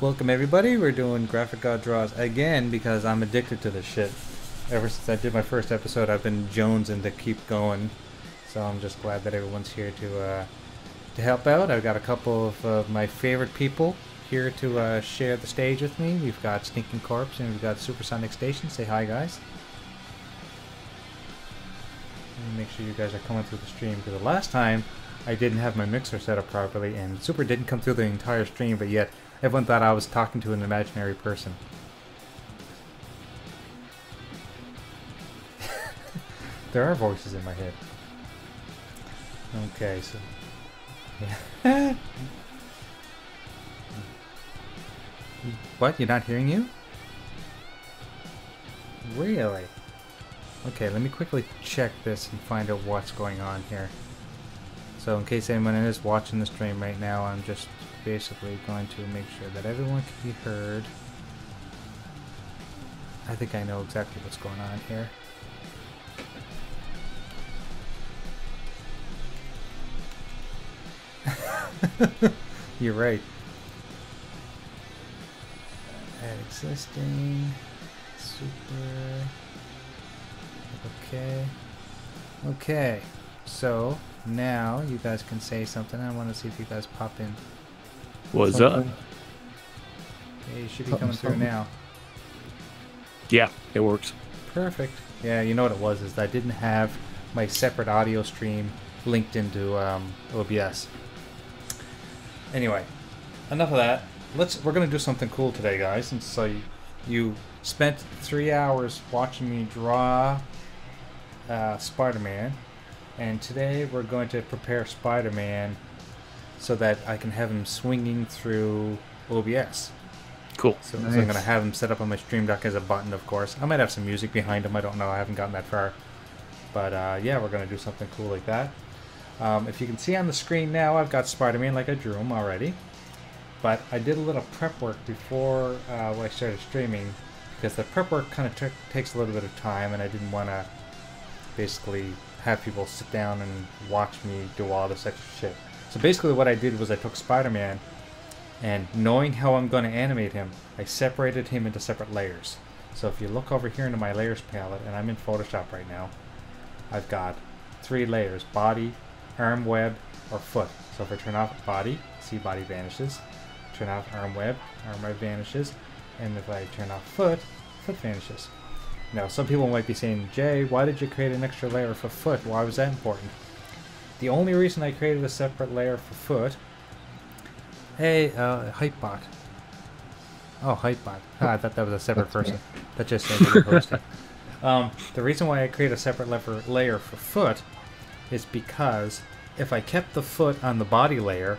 Welcome everybody, we're doing Graphic God Draws again because I'm addicted to this shit. Ever since I did my first episode, I've been jonesing to keep going. So I'm just glad that everyone's here to help out. I've got a couple of my favorite people here to share the stage with me. We've got Stinking Corpse and we've got Supersonic Station. Say hi, guys. Let me make sure you guys are coming through the stream, because the last time I didn't have my mixer set up properly and Super didn't come through the entire stream, but yet everyone thought I was talking to an imaginary person. There are voices in my head. Okay, so... yeah. What? You're not hearing you? Really? Okay, let me quickly check this and find out what's going on here. So in case anyone is watching the stream right now, I'm just basically going to make sure that everyone can be heard. I think I know exactly what's going on here. You're right. Add existing. Super. Okay. Okay. So now you guys can say something. I want to see if you guys pop in. What's up? Hey, you should be coming through now. Yeah, it works. Perfect. Yeah, you know what it was, is I didn't have my separate audio stream linked into OBS. Anyway, enough of that. We're gonna do something cool today, guys. And so you spent 3 hours watching me draw Spider-Man, and today we're going to prepare Spider-Man so that I can have him swinging through OBS. Cool. So, Nice. so I'm going to have him set up on my stream deck as a button, of course. I might have some music behind him. I don't know. I haven't gotten that far. But yeah, we're going to do something cool like that. If you can see on the screen now, I've got Spider-Man like I drew him already. But I did a little prep work before when I started streaming, because the prep work kind of takes a little bit of time, and I didn't want to basically have people sit down and watch me do all this extra shit. So basically what I did was I took Spider-Man, and knowing how I'm going to animate him, I separated him into separate layers. So if you look over here into my layers palette, and I'm in Photoshop right now, I've got 3 layers: body, arm, web, or foot. So if I turn off body, see body vanishes. Turn off arm web vanishes. And if I turn off foot, foot vanishes. Now some people might be saying, Jay, why did you create an extra layer for foot? Why was that important? The only reason I created a separate layer for foot... Hey, Hypebot. Oh, Hypebot. Ah, I thought that was a separate person. That just said you were hosting. The reason why I create a separate layer for foot is because if I kept the foot on the body layer,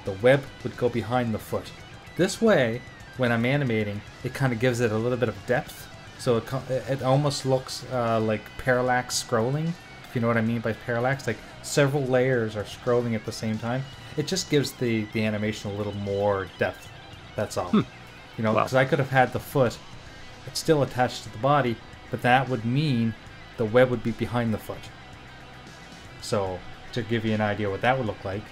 the web would go behind the foot. This way, when I'm animating, it kind of gives it a little bit of depth. So it almost looks like parallax scrolling, if you know what I mean by parallax. Like several layers are scrolling at the same time. It just gives the animation a little more depth. That's all. You know, because I could have had the foot, it's still attached to the body, but that would mean the web would be behind the foot. So to give you an idea what that would look like,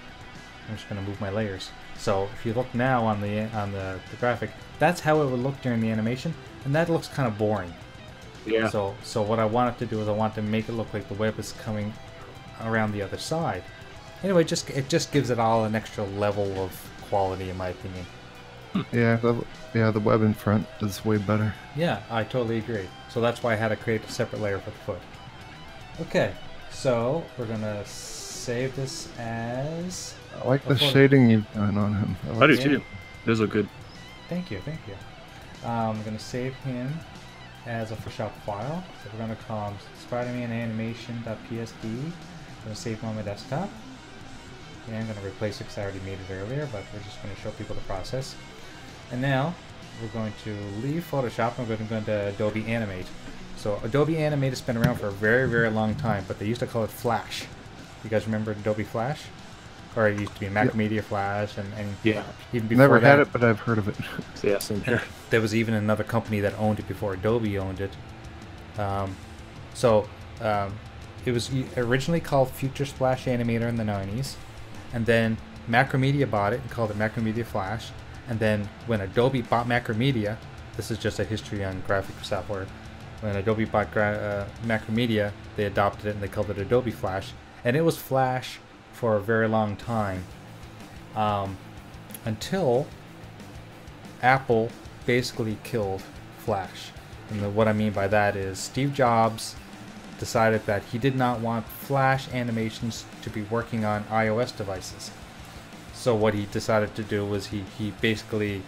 I'm just going to move my layers. So if you look now on the graphic, that's how it would look during the animation, and that looks kind of boring. Yeah. So what I wanted to do is I want to make it look like the web is coming around the other side. Anyway, it just gives it all an extra level of quality, in my opinion. Yeah, the web in front is way better. Yeah, I totally agree. So that's why I had to create a separate layer for the foot. Okay, so we're gonna save this as... I like the shading you've done on him. I do too. Those look good. Thank you, thank you. I'm gonna save him as a Photoshop file. So we're gonna call him Spider-Man Animation.psd. I'm gonna save him on my desktop. Yeah, I'm gonna replace it because I already made it earlier, but we're just gonna show people the process. And now we're going to leave Photoshop and we're going to go into Adobe Animate. So Adobe Animate has been around for a very, very long time, but they used to call it Flash. You guys remember Adobe Flash? Or it used to be Macromedia Flash, and Yeah. even before Never that, had it, but I've heard of it. Yeah, same here. there was even another company that owned it before Adobe owned it. It was originally called Future Splash Animator in the 90s, and then Macromedia bought it and called it Macromedia Flash, And then when Adobe bought Macromedia, this is just a history on graphic software. When Adobe bought Macromedia, they adopted it and they called it Adobe Flash. And it was Flash for a very long time, until Apple basically killed Flash. And what I mean by that is Steve Jobs decided that he did not want Flash animations to be working on iOS devices. So what he decided to do was he basically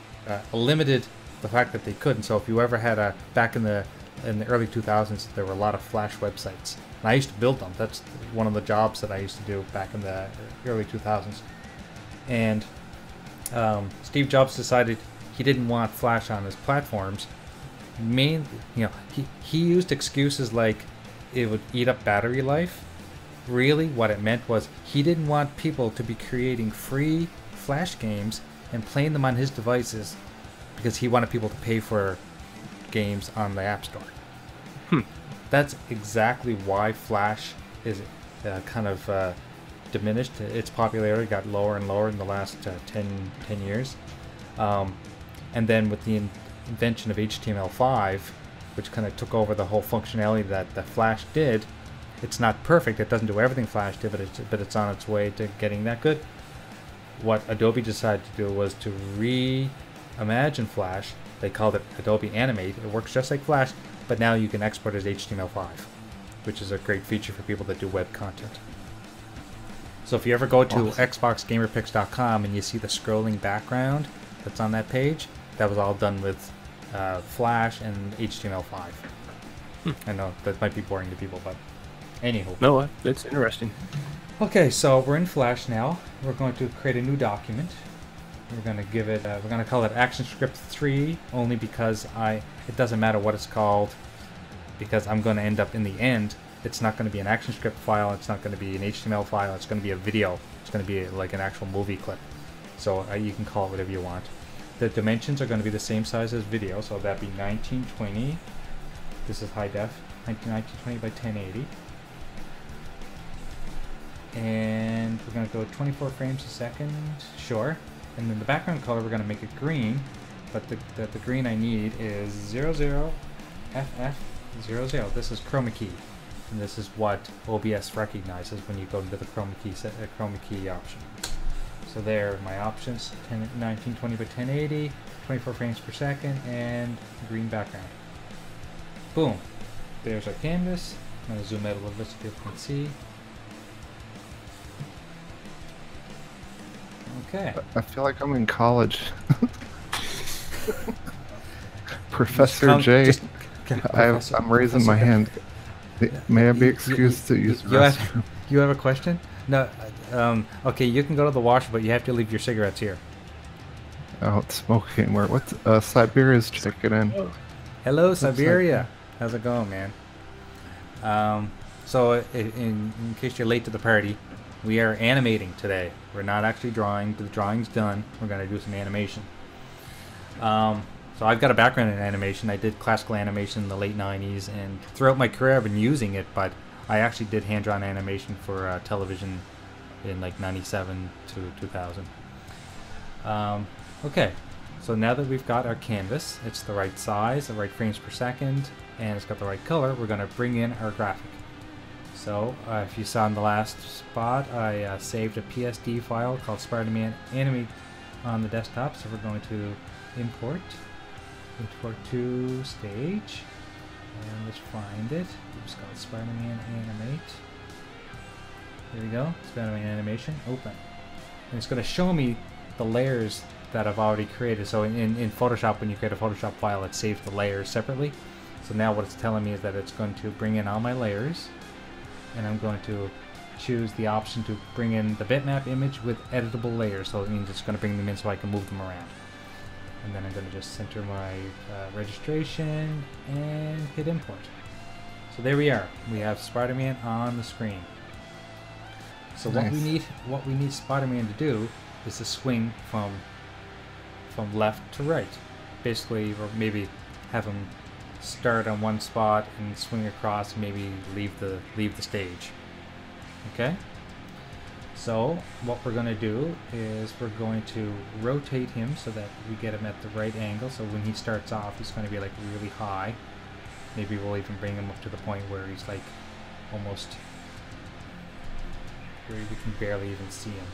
limited the fact that they couldn't. So if you ever had back in the early 2000s, there were a lot of Flash websites. And I used to build them. That's one of the jobs that I used to do back in the early 2000s. And Steve Jobs decided he didn't want Flash on his platforms. He used excuses like it would eat up battery life. Really, what it meant was he didn't want people to be creating free Flash games and playing them on his devices because he wanted people to pay for games on the App Store. That's exactly why Flash is kind of diminished. Its popularity got lower and lower in the last 10 years. And then with the invention of HTML5, which kind of took over the whole functionality that Flash did, it's not perfect. It doesn't do everything Flash did, but it's on its way to getting that good. What Adobe decided to do was to reimagine Flash. They called it Adobe Animate. It works just like Flash, but now you can export as HTML5, which is a great feature for people that do web content. So if you ever go to xboxgamerpicks.com and you see the scrolling background that's on that page, that was all done with Flash and HTML5. I know that might be boring to people, but anywho. No, that's interesting. Okay, so we're in Flash now. We're going to create a new document. We're going to give it, we're going to call it ActionScript 3, only because it doesn't matter what it's called, because I'm going to end up in the end, it's not going to be an ActionScript file, it's not going to be an HTML file, it's going to be a video. It's going to be like an actual movie clip. So you can call it whatever you want. The dimensions are going to be the same size as video, so that'd be 1920. This is high def, 1920 by 1080. And we're going to go 24 frames a second, sure. And then the background color, we're going to make it green, but the green I need is 00FF00. This is chroma key, and this is what OBS recognizes when you go into the chroma key option. So there are my options: 1920 by 1080, 24 frames per second, and green background. Boom. There's our canvas. I'm going to zoom out a little bit so people can see. Okay. I feel like I'm in college. Professor J. I'm raising my hand. May I be excused to use the restroom? You have a question? No. Okay, you can go to the washer, but you have to leave your cigarettes here. Oh, it's smoking. What's Siberia's checking in? Hello, Siberia. How's it going, man? So, in case you're late to the party, we are animating today. We're not actually drawing. The drawing's done. We're going to do some animation. So I've got a background in animation. I did classical animation in the late 90s, and throughout my career I've been using it, but I actually did hand-drawn animation for television in like 97 to 2000. Okay, so now that we've got our canvas, it's the right size, the right frames per second, and it's got the right color, we're going to bring in our graphic. So, if you saw in the last spot, I saved a PSD file called Spiderman Animate on the desktop. So we're going to import to stage, and let's find it. It's called Spiderman Animate. There we go, Spiderman Animation, open. And it's going to show me the layers that I've already created. So in Photoshop, when you create a Photoshop file, it saves the layers separately. So now what it's telling me is that it's going to bring in all my layers, and I'm going to choose the option to bring in the bitmap image with editable layers. So it means it's going to bring them in so I can move them around. And then I'm going to just center my registration and hit import. So there we are. We have Spider-Man on the screen. So nice. what we need Spider-Man to do is to swing from left to right. Basically, or maybe have him start on one spot and swing across, and maybe leave the stage. Okay? So what we're going to do is we're going to rotate him so that we get him at the right angle. So when he starts off, he's going to be like really high. Maybe we'll even bring him up to the point where he's like almost where we can barely even see him.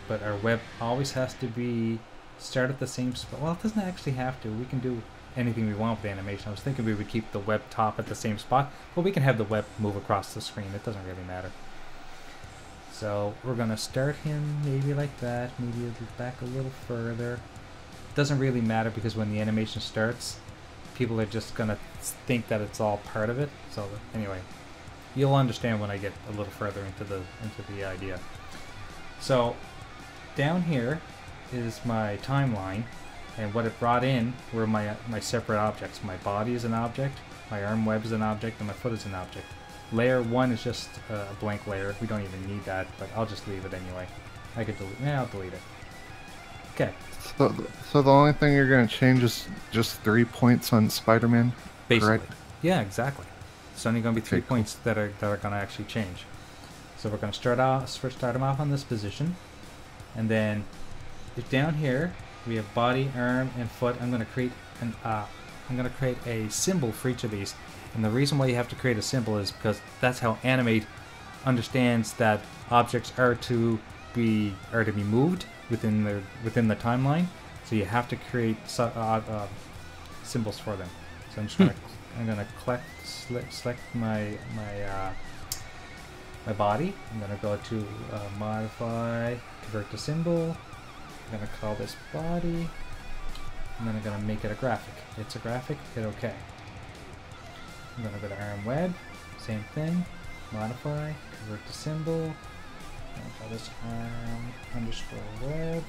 But our web always has to be start at the same spot. Well, it doesn't actually have to. We can do anything we want with animation. I was thinking we would keep the web top at the same spot, but we can have the web move across the screen. It doesn't really matter. So we're gonna start him maybe like that, maybe back a little further. It doesn't really matter because when the animation starts, people are just gonna think that it's all part of it. So anyway, you'll understand when I get a little further into the idea. So down here is my timeline, and what it brought in were my separate objects. My body is an object, my arm web is an object, and my foot is an object. Layer 1 is just a blank layer. We don't even need that, but I'll just leave it anyway. I could delete. Yeah, I'll delete it. Okay. So the only thing you're going to change is just 3 points on Spider-Man. Basically. Correct? Yeah, exactly. It's only going to be 3 points that are going to actually change. So we're going to start him off on this position, and then if down here we have body, arm, and foot, I'm going to create a symbol for each of these. And the reason why you have to create a symbol is because that's how Animate understands that objects are to be moved within the timeline. So you have to create symbols for them. So I'm gonna select my body. I'm gonna go to modify, convert to symbol. I'm gonna call this body, and then I'm gonna make it a graphic. It's a graphic. Hit OK. I'm going to go to arm web, same thing, modify, convert to symbol, I'm going to call this arm_web.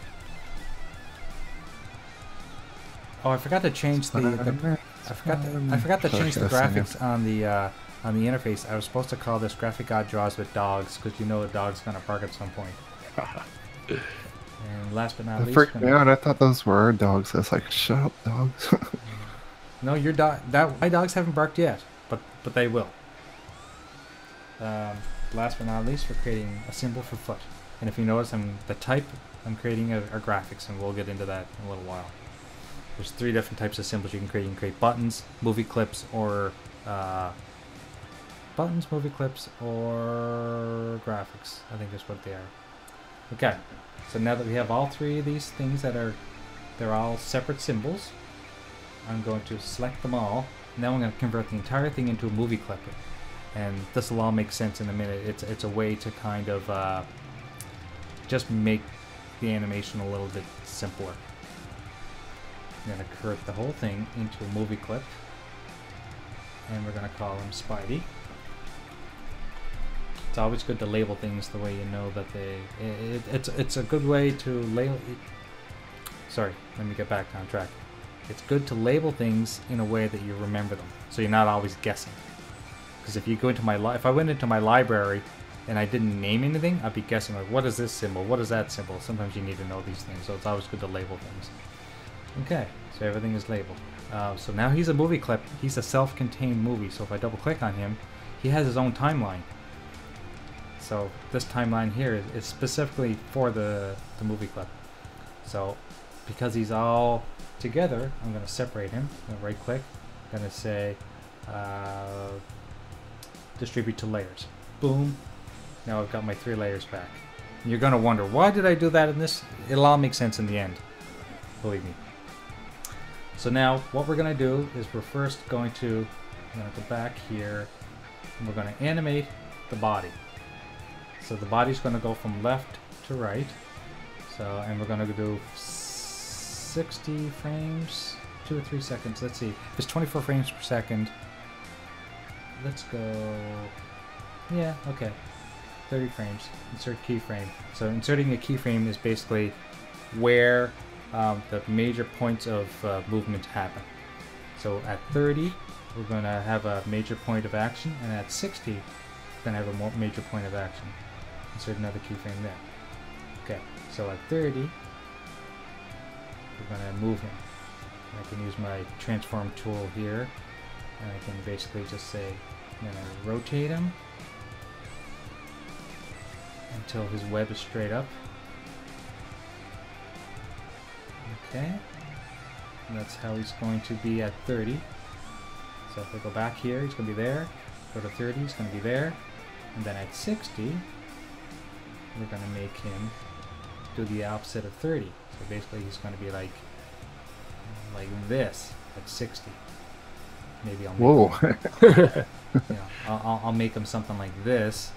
Oh, I forgot to change I forgot to change the graphics on the interface. I was supposed to call this Graphic God Draws with Dogs, because you know a dog's going to bark at some point. And last but not least, freaked me out. I thought those were our dogs. I was like, shut up, dogs. No, your dog. My dogs haven't barked yet, but they will. Last but not least, we're creating a symbol for foot. And if you notice, I'm creating a graphics, and we'll get into that in a little while. There's 3 different types of symbols you can create. You can create buttons, movie clips, or graphics. I think that's what they are. Okay, so now that we have all 3 of these things they're all separate symbols, I'm going to select them all. Now I'm going to convert the entire thing into a movie clip, and this will all make sense in a minute. It's a way to kind of just make the animation a little bit simpler. I'm going to convert the whole thing into a movie clip, and we're going to call him Spidey. It's always good to label things the way you know that it's a good way to label. Sorry, let me get back on track. It's good to label things in a way that you remember them, so you're not always guessing. Because if you go into if I went into my library and I didn't name anything, I'd be guessing like, what is this symbol? What is that symbol? Sometimes you need to know these things, so it's always good to label things. Okay, so everything is labeled. So now he's a movie clip. He's a self-contained movie. So if I double-click on him, he has his own timeline. So this timeline here is specifically for the movie clip. So because he's all together, I'm going to separate him. I'm going to right-click. I'm going to say distribute to layers. Boom. Now I've got my 3 layers back. And you're going to wonder, why did I do that in this? It'll all make sense in the end. Believe me. So now what we're going to do is we're first going to go back here, and we're going to animate the body. So the body's going to go from left to right. So, and we're going to do 60 frames, 2 or 3 seconds. Let's see. If it's 24 frames per second, let's go. Yeah, okay. 30 frames. Insert keyframe. So inserting a keyframe is basically where the major points of movement happen. So at 30, we're going to have a major point of action, and at 60, we're going to have a major point of action. Insert another keyframe there. Okay, so at 30, we're going to move him. I can use my transform tool here, and I can basically just say, I'm going to rotate him, and until his web is straight up. Okay. And that's how he's going to be at 30. So if I go back here, he's going to be there. Go to 30, he's going to be there. And then at 60, we're going to make him do the opposite of 30. So basically he's going to be like this at 60. Maybe I'll make him, I'll make him something like this.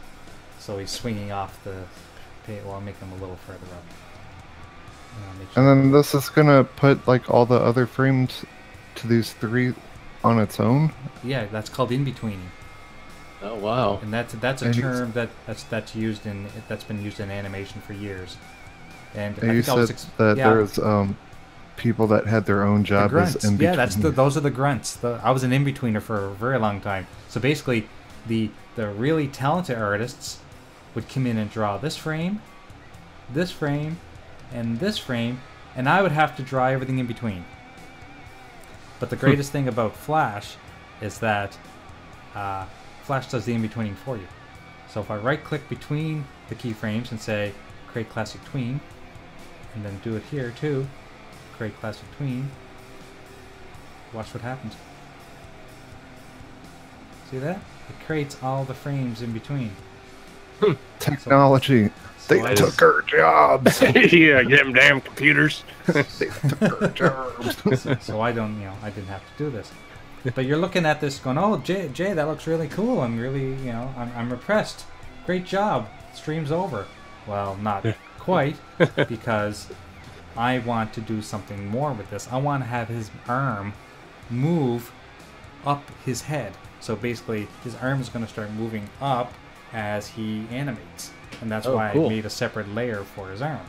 So he's swinging off the pay. Well, I'll make him a little further up. And then this is gonna put like all the other frames to these 3 on its own. Yeah, that's called in-betweening. Oh wow! And that's a term that's used in that's been used in animation for years. And I you think said that there's people that had their own job as in-betweeners. Yeah, those are the grunts. I was an in-betweener for a very long time. So basically, the really talented artists would come in and draw this frame, and this frame, and I would have to draw everything in between. But the greatest thing about Flash is that Flash does the in-betweening for you. So if I right-click between the keyframes and say create classic tween, and then do it here too, create classic tween, watch what happens. See that? It creates all the frames in between. Technology. They took our jobs. Yeah, them damn computers. They took our jobs. So I don't, I didn't have to do this. But you're looking at this going, oh, Jay, that looks really cool. I'm really, I'm impressed. Great job. Stream's over. Well, not quite, because I want to do something more with this. I want to have his arm move up his head. So basically, his arm is going to start moving up as he animates. And that's why I made a separate layer for his arm.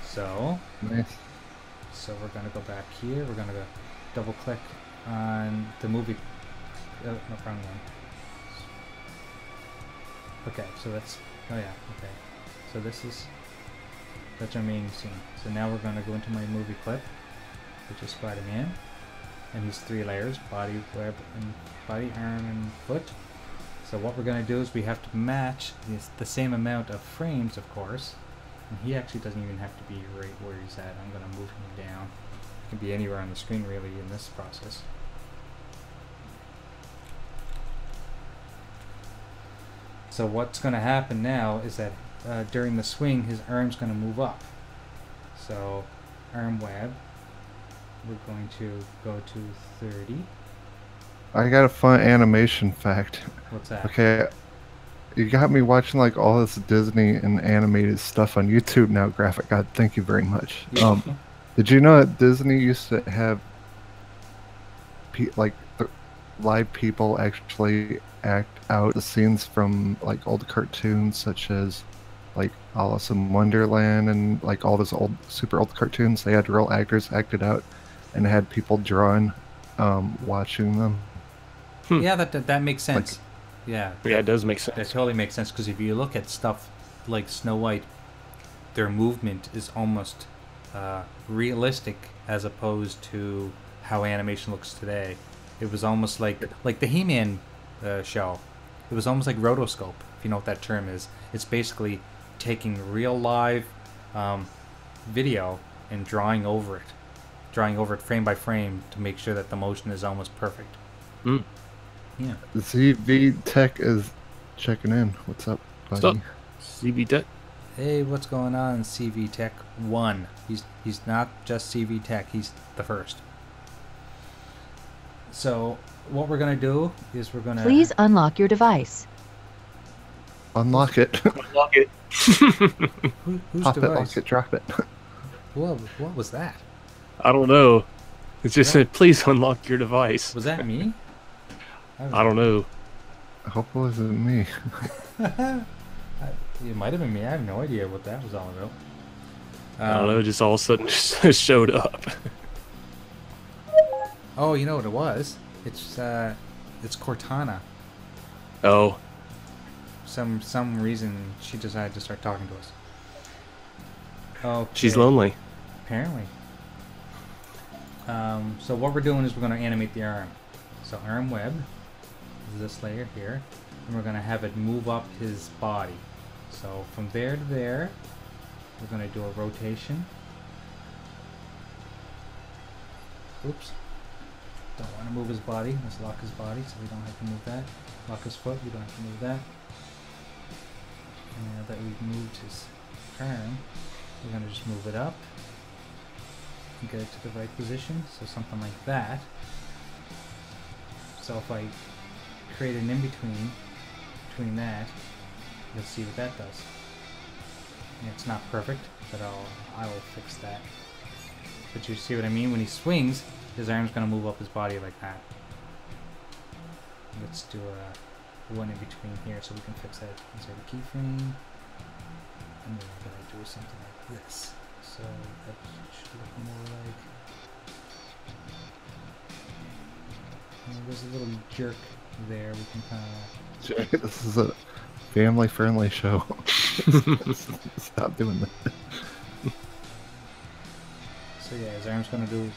So, nice. So we're going to go back here. We're going to double click on the movie. No, wrong one. Okay, so that's, okay. So that's our main scene. So now we're going to go into my movie clip, which is Spider-Man. And these 3 layers, body, web, and body, arm, and foot. So what we're going to do is we have to match the same amount of frames, of course. And he actually doesn't even have to be right where he's at. I'm going to move him down. He can be anywhere on the screen, really, in this process. So what's going to happen now is that during the swing, his arm's going to move up. So arm web, we're going to go to 30. I got a fun animation fact. What's that? Okay, you got me watching like all this Disney and animated stuff on YouTube now. Graphic God, thank you very much. Yeah. Did you know that Disney used to have live people actually act out the scenes from like old cartoons, such as like Alice in Wonderland and like all those old, super old cartoons? They had real actors acted out, and had people drawing, watching them. Yeah, that makes sense. Yeah, it does make sense. That totally makes sense, because if you look at stuff like Snow White, their movement is almost realistic as opposed to how animation looks today. It was almost like the He-Man show. It was almost like rotoscope, if you know what that term is. It's basically taking real live video and drawing over it frame by frame to make sure that the motion is almost perfect. Mm. Yeah. CV Tech is checking in. What's up, buddy? What's up, CV Tech? Hey, what's going on, CV Tech 1? He's not just CV Tech, he's the first. So, what we're going to do is we're going to... Please unlock your device. Unlock it. Unlock it. Whose Pop device? it, lock it, drop it. What was that? I don't know. It just said, please unlock your device. Was that me? I don't know. I hope it wasn't me. It might have been me. I have no idea what that was all about. I don't know, just all of a sudden just showed up. Oh, you know what it was? It's Cortana. Oh. Some reason she decided to start talking to us. Okay. She's lonely. Apparently. So what we're doing is we're going to animate the arm. So arm web is this layer here, and we're going to have it move up his body. So from there to there, we're going to do a rotation. Oops. Don't want to move his body. Let's lock his body so we don't have to move that. Lock his foot, we don't have to move that. And now that we've moved his arm, we're going to just move it up and get it to the right position. So something like that. So if I create an in-between between that, you'll see what that does. And it's not perfect, but I will fix that. But you see what I mean? When he swings, his arm's going to move up his body like that. Let's do a one in between here so we can fix that. Insert a keyframe. And then we're going to do something like this. So that should look more like... there's a little jerk there. We can kind of... This is a family-friendly show. Stop doing that. So yeah, his arm's going to do...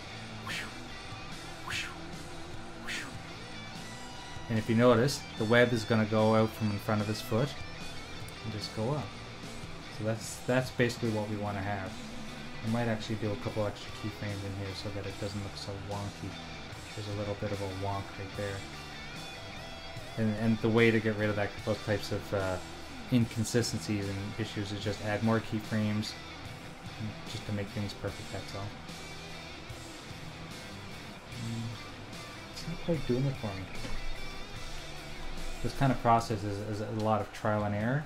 And if you notice, the web is going to go out from in front of his foot and just go up. So that's basically what we want to have. I might actually do a couple extra keyframes in here so that it doesn't look so wonky. There's a little bit of a wonk right there. And the way to get rid of those types of inconsistencies and issues is just add more keyframes just to make things perfect, that's all. It's not quite doing it for me. This kind of process is a lot of trial and error.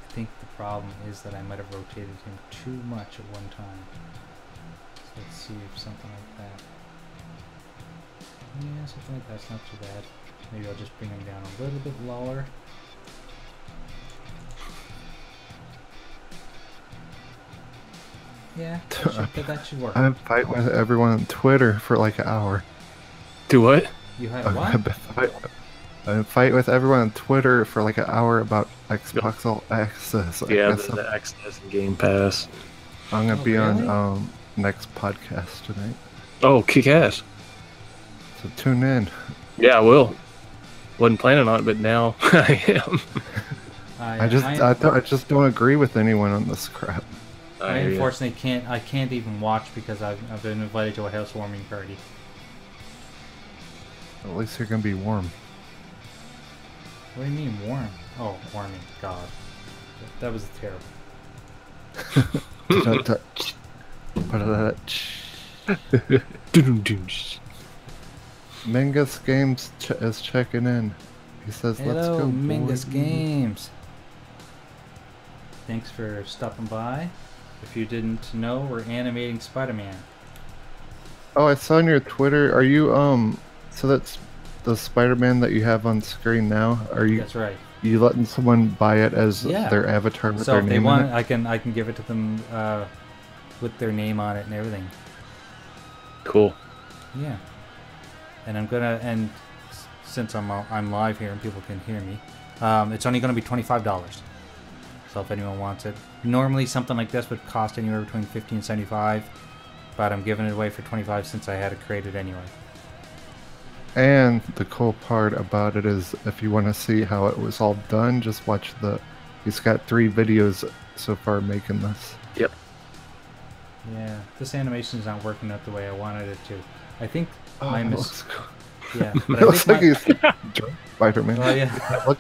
I think the problem is that I might have rotated him too much at one time. So let's see if something like that. Yeah, something like that's not too bad. Maybe I'll just bring him down a little bit lower. Yeah, that should work. I fight with everyone on Twitter for like an hour. Do what? You had a what? I fight with everyone on Twitter for like an hour about Xbox All Access. Yeah, the Access and Game Pass. I'm gonna be on next podcast tonight. Oh, kick-ass. So tune in. Yeah, I will. Wasn't planning on it, but now I am. I just don't agree with anyone on this crap. I unfortunately can't even watch because I've been invited to a housewarming party. At least you're gonna be warm. What do you mean warm? Oh, warming. God, that was terrible. Mingus Games is checking in. He says, "Let's Hello, go, Mingus Games. Thanks for stopping by. If you didn't know, we're animating Spider-Man." Oh, I saw on your Twitter. Are you So that's the Spider-Man that you have on screen now. Are you? That's right. You letting someone buy it as their avatar with so their if name they want in it? I can give it to them with their name on it and everything. Cool. Yeah. And since I'm live here and people can hear me, it's only going to be $25. So if anyone wants it, normally something like this would cost anywhere between $50 and $75, but I'm giving it away for $25 since I had it created anyway. And the cool part about it is, if you want to see how it was all done, just watch he's got 3 videos so far making this. Yep. Yeah, this animation is not working out the way I wanted it to. I think looks cool. Yeah, but it looks like he's Spider-Man. Oh yeah.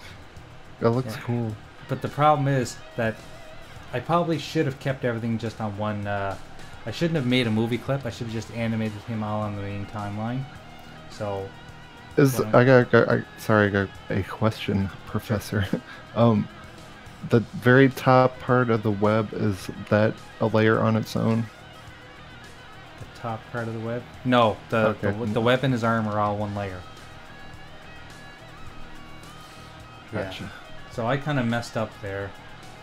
It looks cool. But the problem is that I probably should have kept everything just on one. I shouldn't have made a movie clip. I should have just animated him all on the main timeline. So. I got a question, Professor. The very top part of the web, is that a layer on its own? The top part of the web? No, the web and his arm are all one layer. Gotcha. Yeah. So I kind of messed up there,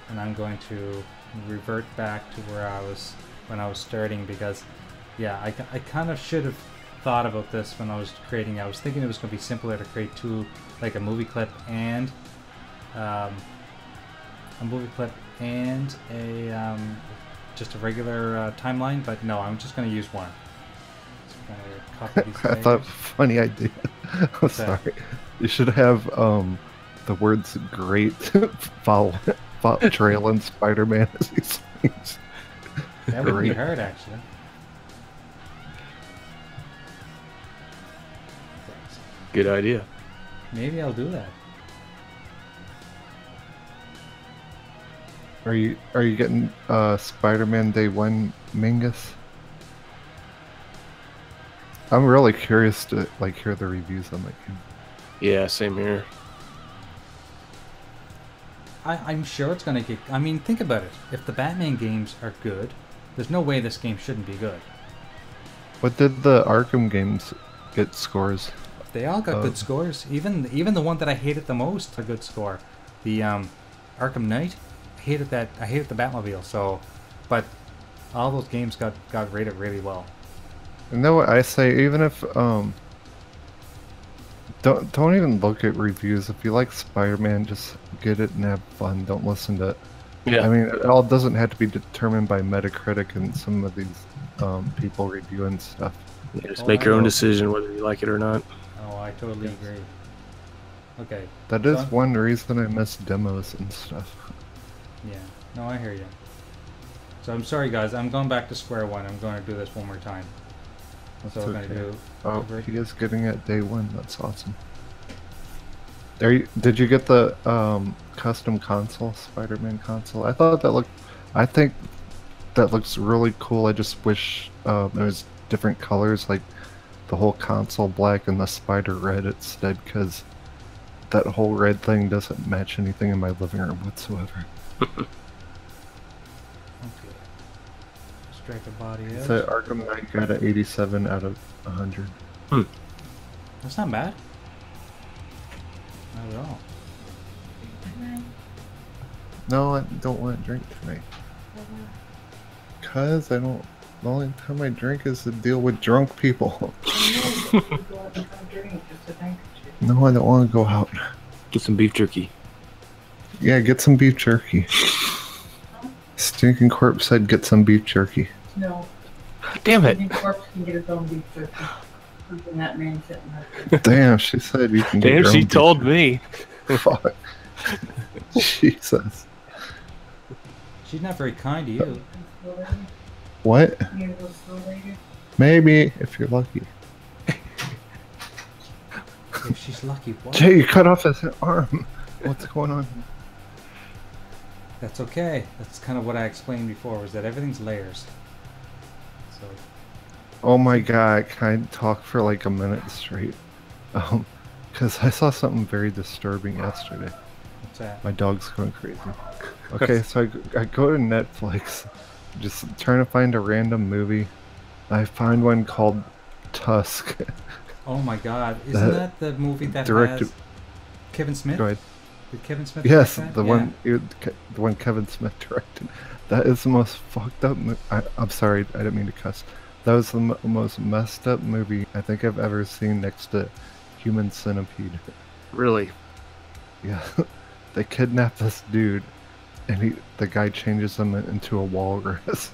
and I'm going to revert back to where I was when I was starting, because yeah, I kind of should have thought about this when I was creating. I was thinking it was going to be simpler to create two, like a movie clip and a just a regular timeline, but no, I'm just going to use one. So I'm gonna copy these I thought, funny idea. I'm sorry. You should have the words "great" follow trailing Spider-Man as he swings. That would be Great. hard, actually. Good idea. Maybe I'll do that. Are you getting Spider-Man Day 1 Mingus? I'm really curious to like hear the reviews on that game. Yeah, same here. I'm sure it's gonna get. I mean, think about it. If the Batman games are good, there's no way this game shouldn't be good. What did the Arkham games get scores? They all got good scores. Even the one that I hated the most, a good score. The Arkham Knight. I hated that. I hated the Batmobile. So, but all those games got rated really well. You know what I say? Even if don't even look at reviews. If you like Spider-Man, just get it and have fun. Don't listen to it. Yeah. I mean, it all doesn't have to be determined by Metacritic and some of these people reviewing stuff. Yeah, just Oh, make your I own know. decision whether you like it or not. Oh, I totally agree. Okay. That is So- one reason I miss demos and stuff. Yeah. No, I hear you. So I'm sorry, guys. I'm going back to square one. I'm going to do this one more time. So we're going to do. Oh, he is getting it day 1. That's awesome. Did you get the custom console, Spider-Man console? I thought that looked. I think that looks really cool. I just wish there was different colors, like the whole console black and the spider red instead, because that whole red thing doesn't match anything in my living room whatsoever. Okay. Striker body edge. So Arkham Knight got an 87 out of 100. That's not bad. Not at all. No, I don't want to drink tonight. Cause I don't. The only time I drink is to deal with drunk people. No, I don't want to go out. Get some beef jerky. Yeah, get some beef jerky. Stinking Corpse said get some beef jerky. No, Damn it! Stinking Corpse can get his own beef jerky. Something that man sitting there. Damn, she said you can get Damn, your she own beef told jerky. me. Fuck. Jesus. She's not very kind to you. What? You go slow lady. Maybe, if you're lucky. If she's lucky, what? Jay, you cut off his arm. What's going on? That's okay. That's kind of what I explained before, was that everything's layers. So, Oh my god, can I talk for like a minute straight? Because I saw something very disturbing yesterday. what's that? My dog's going crazy. Okay, so I go to Netflix, just trying to find a random movie. I find one called Tusk. Oh my god. Isn't The that the movie that directed- has Kevin Smith? Go ahead. Did Kevin Smith Yes, direct the that? one Kevin Smith directed. That is the most fucked up. I'm sorry, I didn't mean to cuss. That was the most messed up movie I think I've ever seen next to Human Centipede. Really? Yeah, they kidnap this dude, and the guy changes him into a walrus.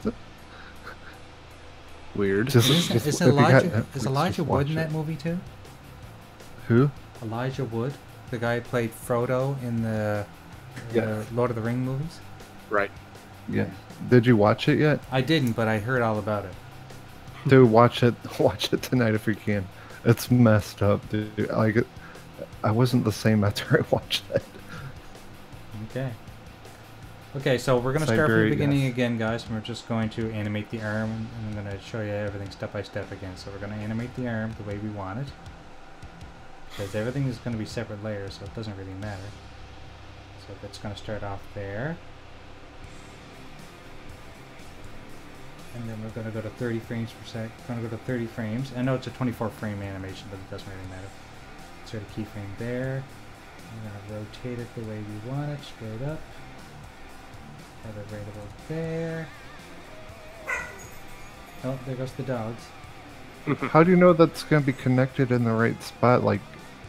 Weird. Just- Is just- if you got Elijah, Netflix, is Elijah just Wood watch in that it. movie too? Who? Elijah Wood? The guy who played Frodo in the Yeah. Lord of the Ring movies? Right. Yeah. Did you watch it yet? I didn't, but I heard all about it. Dude, watch it. Watch it tonight if you can. It's messed up, dude. Like, I wasn't the same after I watched it. Okay. Okay, so we're going to start from the Siberia, beginning yes. again, guys. And we're just going to animate the arm, and I'm going to show you everything step by step again. So we're going to animate the arm the way we want it. Because everything is going to be separate layers, so it doesn't really matter. So that's going to start off there. And then we're going to go to 30 frames per second. We're going to go to 30 frames. I know it's a 24 frame animation, but it doesn't really matter. Insert a keyframe there. I'm going to rotate it the way we want it, straight up. Have it right about there. Oh, there goes the dogs. How do you know that's gonna be connected in the right spot? Like,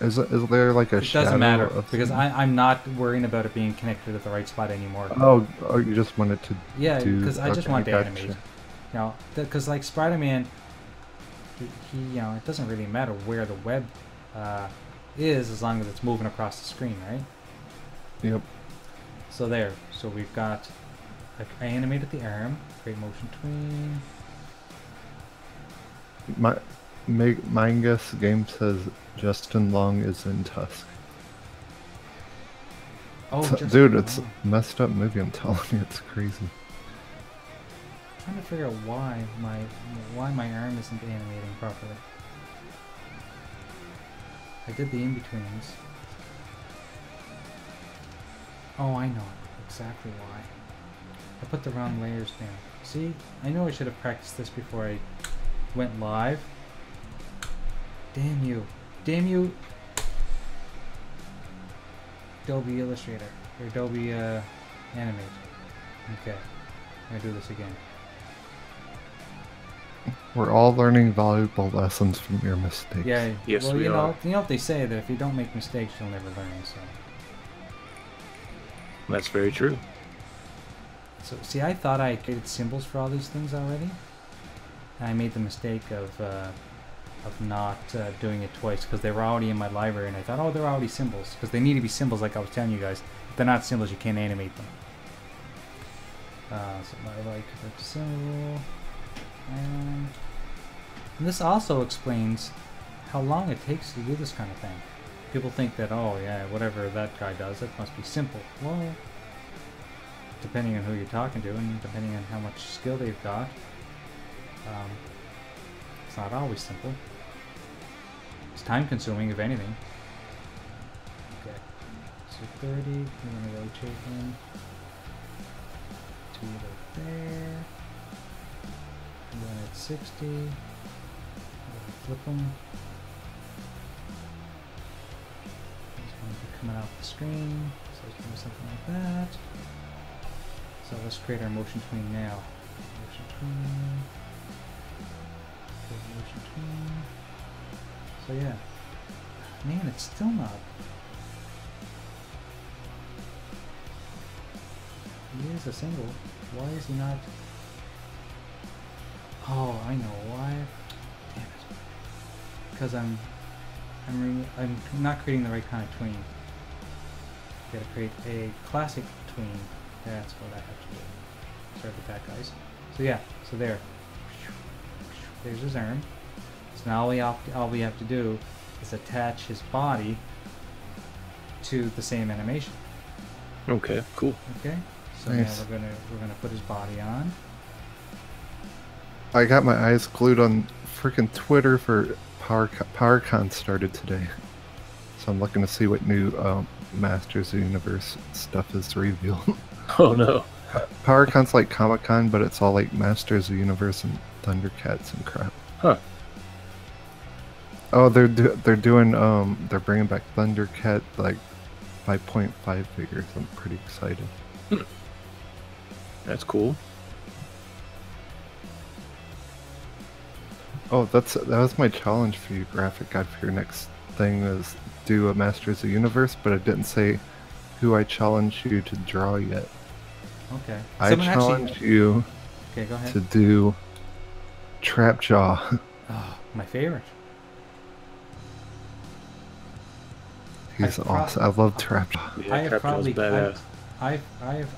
is there like a It shadow? doesn't matter, of because something? I'm not worrying about it being connected at the right spot anymore. Oh, you just wanted to. Yeah, do- because I just okay, want to gotcha. animate. You know, because like Spider-Man, he, you know, it doesn't really matter where the web is as long as it's moving across the screen, right? Yep. So there. So we've got. I animated the arm. Create motion tween. My guess game says Justin Long is in Tusk. Oh, Dude, it's a messed up movie. I'm telling you, it's crazy. I'm trying to figure out why my arm isn't animating properly. I did the in-betweens. Oh, I know exactly why. I put the wrong layers down. See, I know I should have practiced this before I went live. Damn you. Damn you. Adobe Illustrator. Or Adobe Animate. Okay. I'm gonna do this again. We're all learning valuable lessons from your mistakes. Yeah, Yes, well, we you know are. what they say, that if you don't make mistakes, you'll never learn, so. That's very true. So, see, I thought I created symbols for all these things already. And I made the mistake of not doing it twice, because they were already in my library, and I thought, oh, they're already symbols. Because they need to be symbols, like I was telling you guys. If they're not symbols, you can't animate them. So my right convert to symbol. And this also explains how long it takes to do this kind of thing. People think that, oh yeah, whatever that guy does, it must be simple. Well, depending on who you're talking to and depending on how much skill they've got, it's not always simple. It's time consuming, if anything. Okay, so 30, we're going to rotate him to right there. And then at 60, I'm going to flip him. He's going to be coming off the screen, so it's going to be something like that. So let's create our motion tween now. Motion tween. Create motion tween. So yeah. Man, it's still not. He is a single. Why is he not? Oh, I know why. Damn it. Because I'm not creating the right kind of tween. Gotta create a classic tween. That's what I have to do. Sorry about that, guys. So yeah, so there. There's his arm. So now all we have to do is attach his body to the same animation. Okay, cool. Okay. So Nice. now we're gonna put his body on. I got my eyes glued on freaking Twitter for PowerCon started today. So I'm looking to see what new Masters of the Universe stuff is revealed. Oh no. PowerCon's like Comic-Con, but it's all like Masters of the Universe and Thundercats and crap. Huh. Oh, they're doing they're bringing back Thundercat like 5.5 figures. I'm pretty excited. That's cool. Oh, that was my challenge for you, graphic guide, for your next thing is do a Masters of the Universe, but it didn't say who I challenged you to draw yet. Okay. I Someone challenge you Okay, go ahead. to do Trapjaw. Oh, my favorite. He's I've awesome. I love Trapjaw. Yeah, Trapjaw's badass.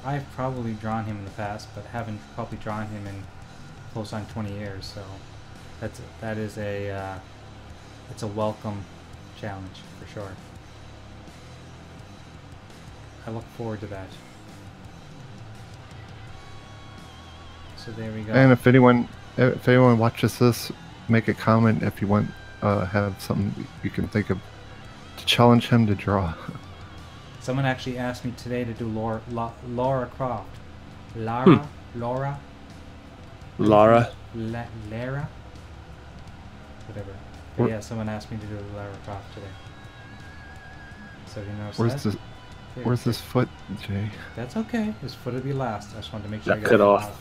I've probably drawn him in the past, but haven't probably drawn him in close on 20 years. So that is a it's a welcome challenge for sure. I look forward to that. So there we go. And if anyone watches this, make a comment if you want have something you can think of to challenge him to draw. Someone actually asked me today to do Laura Croft. Lara? Lara? Lara? Whatever. But yeah, someone asked me to do Lara Croft today. So you know Where's this foot, Jay? That's okay. His foot will be last. I just wanted to make sure I That got cut it off.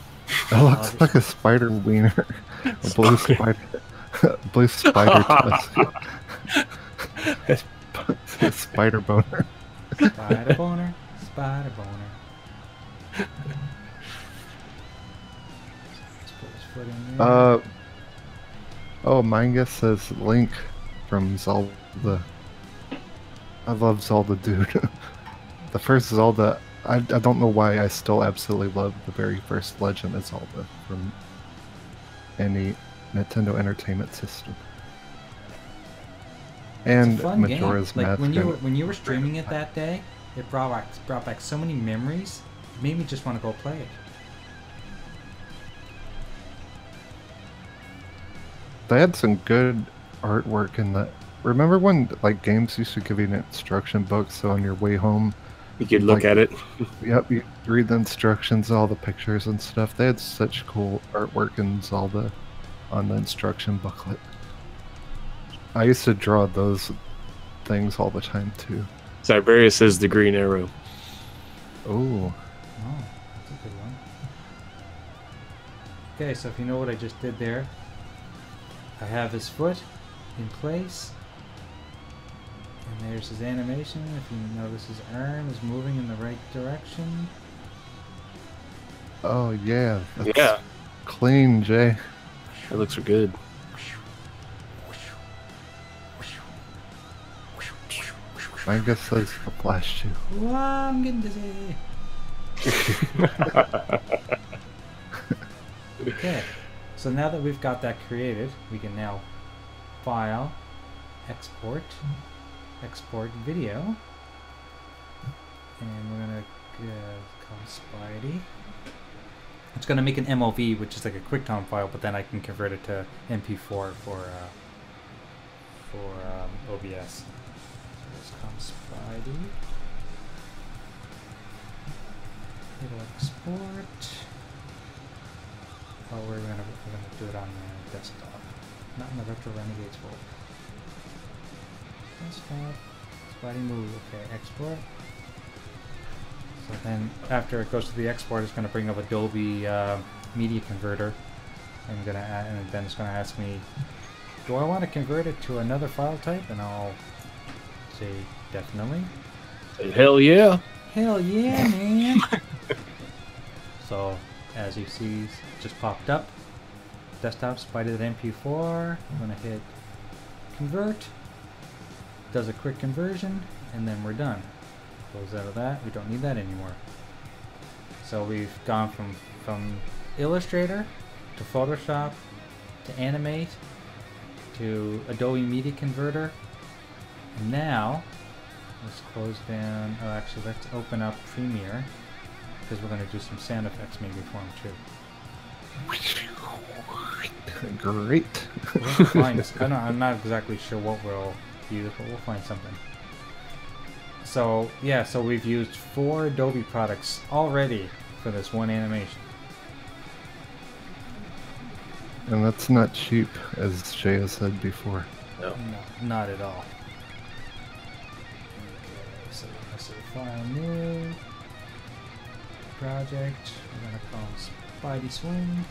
It looks like a spider wiener. A blue spider. Blue spider tusk. Spider boner. Spider boner. Spider boner. Let's put his foot in there. Oh, manga says Link from Zelda. I love Zelda, dude. the first Zelda, I don't know why I still absolutely love the very first Legend of Zelda from any Nintendo Entertainment System. And It's a fun Majora's game. Like Mask. when you were streaming it that day, it brought back so many memories. It made me just want to go play it. They had some good artwork in that. Remember when like games used to give you an instruction book, so on your way home, You could look like, at it. yep, you read the instructions, all the pictures and stuff. They had such cool artwork in Zelda on the instruction booklet. I used to draw those things all the time too. Tiberius is the green arrow. Oh, Oh, that's a good one. Okay, so if you know what I just did there, I have his foot in place. And there's his animation. If you notice, his arm is moving in the right direction. oh yeah, that's Yeah, clean, Jay. that looks good. I guess that's the flash too. Whoa, I'm getting dizzy. Okay, so now that we've got that created, we can now file, export video, and we're gonna call Spidey. It's gonna make an MOV, which is like a QuickTime file, but then I can convert it to MP4 for OBS. Let's call Spidey. It'll export. Oh, we're gonna do it on the desktop, not in the Retro Renegades folder. Desktop, Spidey move. Okay, export. So then, after it goes to the export, it's gonna bring up Adobe Media Converter, and then it's gonna ask me, do I want to convert it to another file type? And I'll say definitely. Hell yeah! Hell yeah, man! So, as you see, it just popped up. Desktop, Spidey.mp4. I'm gonna hit convert. Does a quick conversion, and then we're done. Close out of that. We don't need that anymore. So we've gone from Illustrator to Photoshop to Animate to Adobe Media Converter. And now, let's close down. Oh, actually, let's open up Premiere, because we're going to do some sound effects maybe for him too. Great. We'll find this. I'm not exactly sure what we'll use, but we'll find something. So yeah, so we've used 4 Adobe products already for this one animation. And that's not cheap, as Jay has said before. No. No, not at all. Okay, so let's say file new project. We're gonna call him Spidey Swing.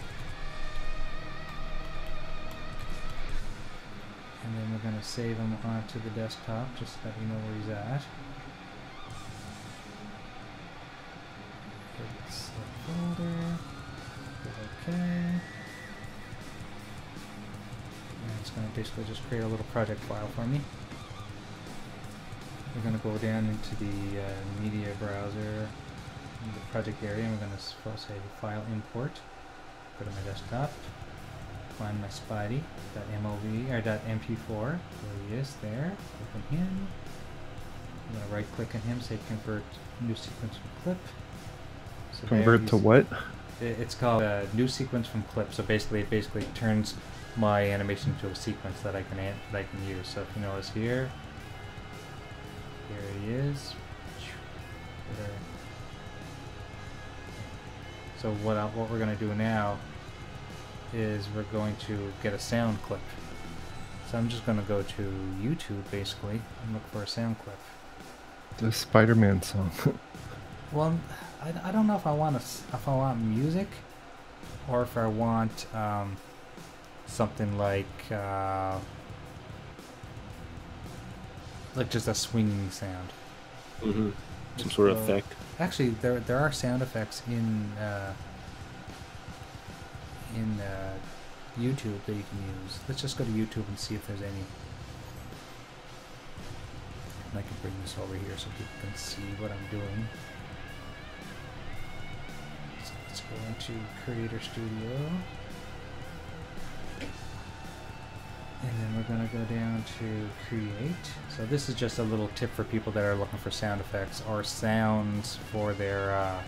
And then we're going to save him onto the desktop just so that we know where he's at. Hit select folder. Hit OK. And it's going to basically just create a little project file for me. We're going to go down into the media browser, in the project area, and we're going to say file import. Go to my desktop. Find my Spidey.mov or .mp4. There he is. There. Open him. I'm gonna right click on him. Say convert new sequence from clip. So Convert to what? It's called new sequence from clip. So basically, it turns my animation to a sequence that I can use. So if you notice here he is. So what we're gonna do now is we're going to get a sound clip. So I'm just going to go to YouTube basically and look for a sound clip. The Spider-Man song. Well, I don't know if I want music or if I want something like just a swinging sound. Mm-hmm. Some sort of effect. Actually, there are sound effects in YouTube that you can use. Let's just go to YouTube and see if there's any. And I can bring this over here so people can see what I'm doing. So let's go into Creator Studio. And then we're going to go down to Create. So this is just a little tip for people that are looking for sound effects or sounds for their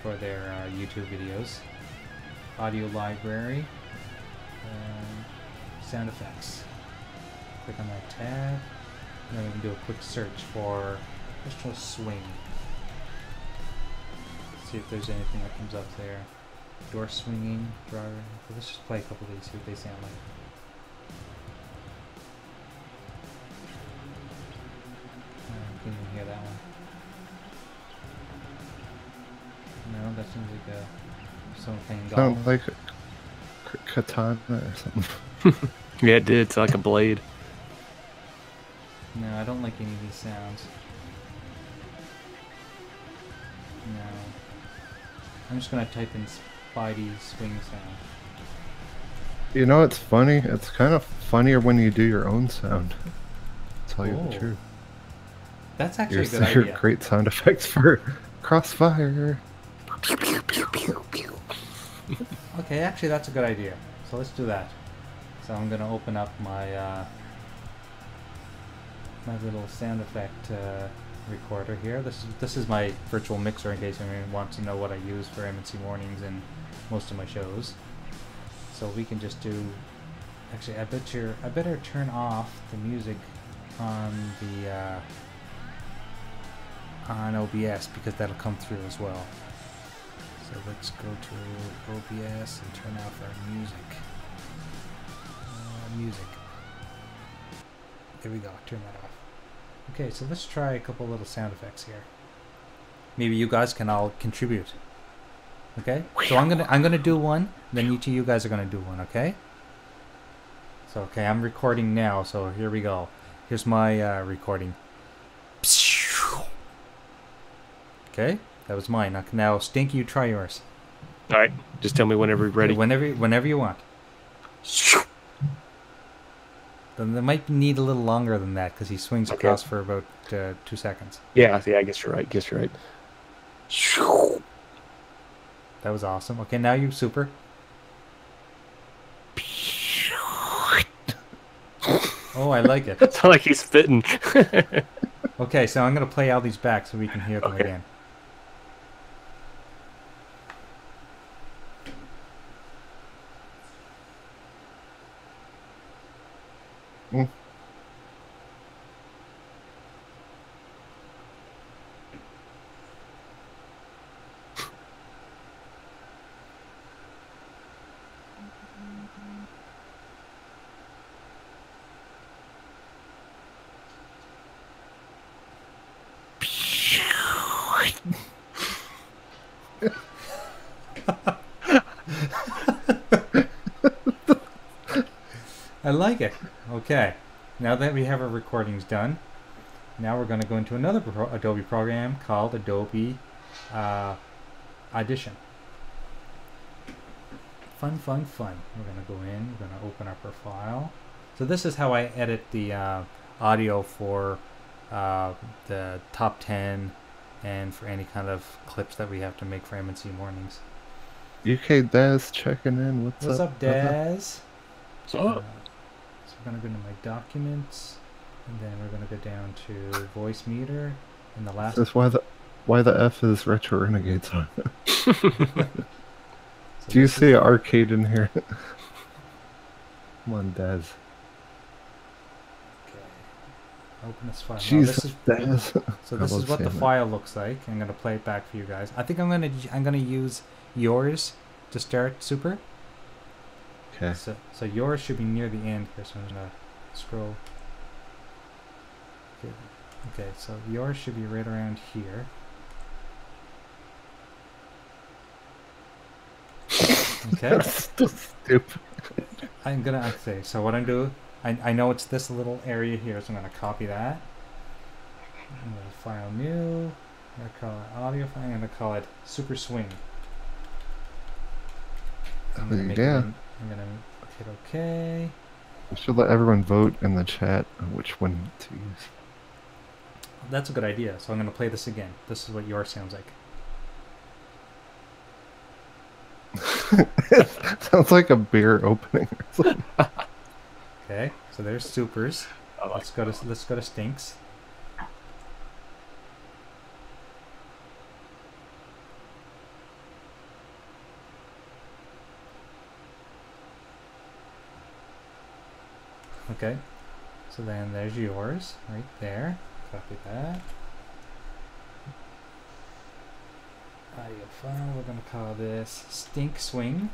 YouTube videos. Audio library, sound effects. Click on that tab, and then we can do a quick search for, let's try swing. See if there's anything that comes up there. Door swinging, driver. Let's just play a couple of these, see what they sound like. Can't even hear that one. No, that seems like someone playing golf. Sounds like katana or something. Yeah, it did. It's like a blade. No, I don't like any of these sounds. No. I'm just gonna type in Spidey swing sound. You know, it's funny. It's kind of funnier when you do your own sound. To tell you the Oh. truth. That's actually a good Your idea. great sound effects for Crossfire. Okay, actually that's a good idea. So let's do that. So I'm gonna open up my my little sound effect recorder here. This is my virtual mixer in case anyone wants to know what I use for M&C Mornings and most of my shows. So we can just do. Actually, I better turn off the music on the on OBS because that'll come through as well. So let's go to OBS and turn off our music. Music. There we go. Turn that off. Okay, so let's try a couple little sound effects here. Maybe you guys can all contribute. Okay? So I'm gonna do one, then each of you guys are gonna do one, okay? So okay, I'm recording now, so here we go. Here's my recording. Okay, that was mine. Now Stinky, you try yours. All right, just tell me whenever you're ready. Whenever you want. Then they might need a little longer than that because he swings across for about 2 seconds. Yeah, I guess you're right. That was awesome. Okay, now you super. Oh, I like it. It's like he's spitting. Okay, so I'm going to play all these back so we can hear them again. Mm. I like it. Okay, now that we have our recordings done, now we're going to go into another Adobe program called Adobe Audition. Fun. We're going to go in, we're going to open up our file. So this is how I edit the audio for the top 10 and for any kind of clips that we have to make for M&C Mornings. UK Daz checking in. What's up, Daz? So, So we're going to go into my documents, and then we're going to go down to voice meter, and the last. That's why the F is Retro Renegades on it. So Do you this see is- arcade in here? Come on, Daz. Okay. Open this file. Now, Jesus, this is, Daz. so I this is love what the saying that. file looks like. I'm going to play it back for you guys. I think I'm going to use yours to start, Super. Okay. So yours should be near the end here, so I'm going to scroll. Okay, so yours should be right around here. Okay. That's so stupid. I'm gonna say, so what I'm doing, I know it's this little area here, so I'm gonna copy that. I'm gonna file new, I'm gonna call it audio file, I'm gonna call it Super Swing. I'm gonna make it Yeah. I'm gonna hit OK. We should let everyone vote in the chat on which one to use. That's a good idea. So I'm going to play this again. This is what yours sounds like. It sounds like a beer opening or something. Okay, so there's supers. I like Let's go to stinks. Okay, so then there's yours right there. Copy that. Audio file. We're gonna call this stink swing.